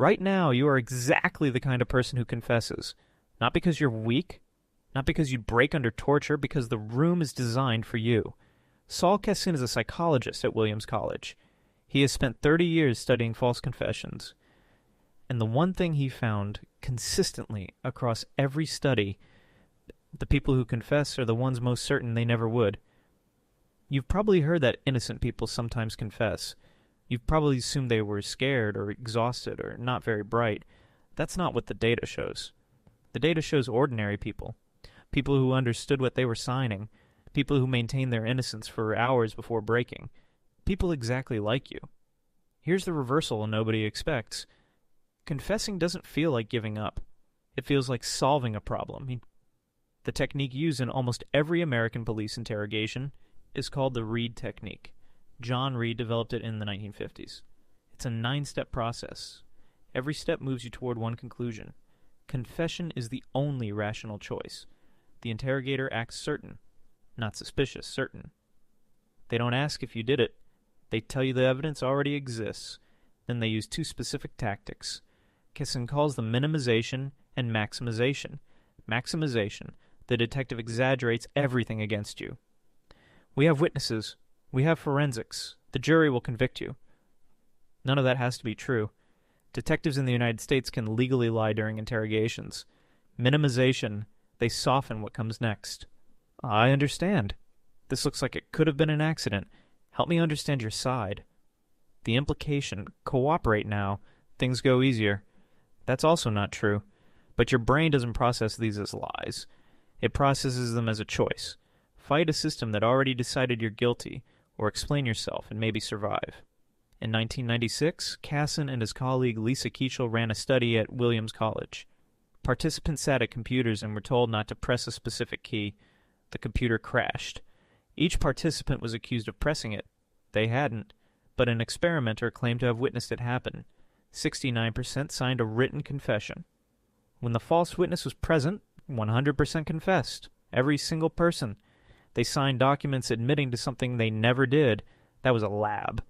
Right now, you are exactly the kind of person who confesses. Not because you're weak, not because you'd break under torture, because the room is designed for you. Saul Kassin is a psychologist at Williams College. He has spent 30 years studying false confessions. And the one thing he found consistently across every study, the people who confess are the ones most certain they never would. You've probably heard that innocent people sometimes confess. You've probably assumed they were scared or exhausted or not very bright. That's not what the data shows. The data shows ordinary people. People who understood what they were signing. People who maintained their innocence for hours before breaking. People exactly like you. Here's the reversal nobody expects. Confessing doesn't feel like giving up. It feels like solving a problem. The technique used in almost every American police interrogation is called the Reid Technique. John Reid developed it in the 1950s. It's a 9-step process. Every step moves you toward one conclusion. Confession is the only rational choice. The interrogator acts certain, not suspicious, certain. They don't ask if you did it. They tell you the evidence already exists. Then they use 2 specific tactics. Kassin calls them minimization and maximization. Maximization, the detective exaggerates everything against you. We have witnesses. We have forensics. The jury will convict you. None of that has to be true. Detectives in the United States can legally lie during interrogations. Minimization, they soften what comes next. I understand. This looks like it could have been an accident. Help me understand your side. The implication, cooperate now. Things go easier. That's also not true. But your brain doesn't process these as lies. It processes them as a choice. Fight a system that already decided you're guilty, or explain yourself and maybe survive. In 1996, Kassin and his colleague Lisa Keachel ran a study at Williams College. Participants sat at computers and were told not to press a specific key. The computer crashed. Each participant was accused of pressing it. They hadn't, but an experimenter claimed to have witnessed it happen. 69% signed a written confession. When the false witness was present, 100% confessed. Every single person. They signed documents admitting to something they never did. That was a lab.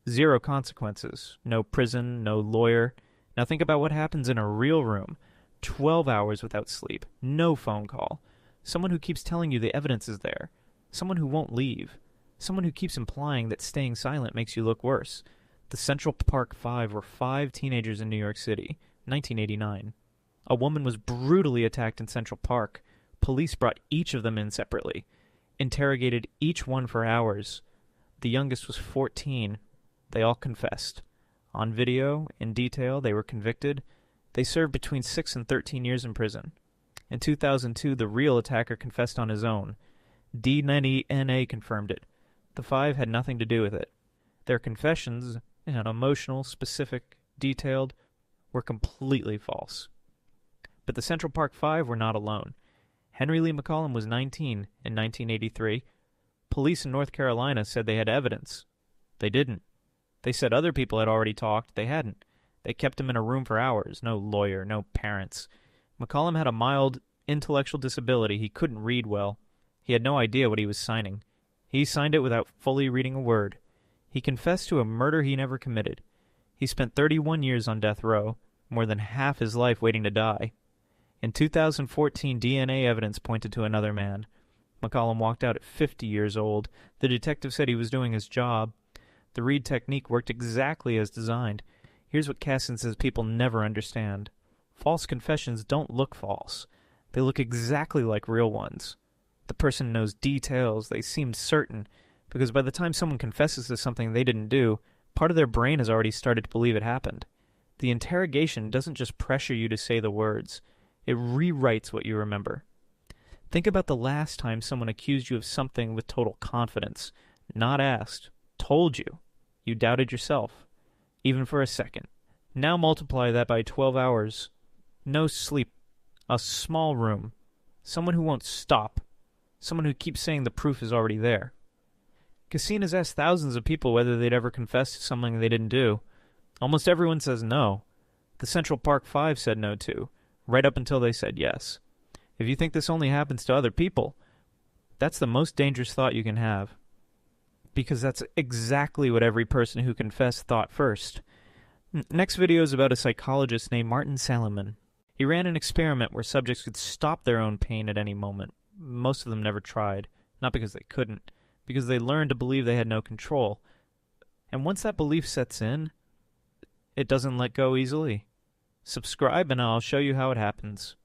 0 consequences. No prison, no lawyer. Now think about what happens in a real room. 12 hours without sleep. No phone call. Someone who keeps telling you the evidence is there. Someone who won't leave. Someone who keeps implying that staying silent makes you look worse. The Central Park Five were 5 teenagers in New York City, 1989. A woman was brutally attacked in Central Park. Police brought each of them in separately. Interrogated each one for hours. The youngest was 14. They all confessed. On video, in detail, they were convicted. They served between 6 and 13 years in prison. In 2002, the real attacker confessed on his own. DNA confirmed it. The 5 had nothing to do with it. Their confessions, emotional, specific, detailed, were completely false. But the Central Park 5 were not alone. Henry Lee McCollum was 19 in 1983. Police in North Carolina said they had evidence. They didn't. They said other people had already talked. They hadn't. They kept him in a room for hours. No lawyer, no parents. McCollum had a mild intellectual disability. He couldn't read well. He had no idea what he was signing. He signed it without fully reading a word. He confessed to a murder he never committed. He spent 31 years on death row, more than half his life waiting to die. In 2014, DNA evidence pointed to another man. McCollum walked out at 50 years old. The detective said he was doing his job. The Reid technique worked exactly as designed. Here's what Kassin says people never understand. False confessions don't look false. They look exactly like real ones. The person knows details. They seem certain, because by the time someone confesses to something they didn't do, part of their brain has already started to believe it happened. The interrogation doesn't just pressure you to say the words. It rewrites what you remember. Think about the last time someone accused you of something with total confidence. Not asked. Told you. You doubted yourself. Even for a second. Now multiply that by 12 hours. No sleep. A small room. Someone who won't stop. Someone who keeps saying the proof is already there. Kassin has asked thousands of people whether they'd ever confessed to something they didn't do. Almost everyone says no. The Central Park 5 said no too, right up until they said yes. If you think this only happens to other people, that's the most dangerous thought you can have. Because that's exactly what every person who confessed thought first. Next video is about a psychologist named Martin Salomon. He ran an experiment where subjects could stop their own pain at any moment. Most of them never tried, not because they couldn't, because they learned to believe they had no control. And once that belief sets in, it doesn't let go easily. Subscribe and I'll show you how it happens.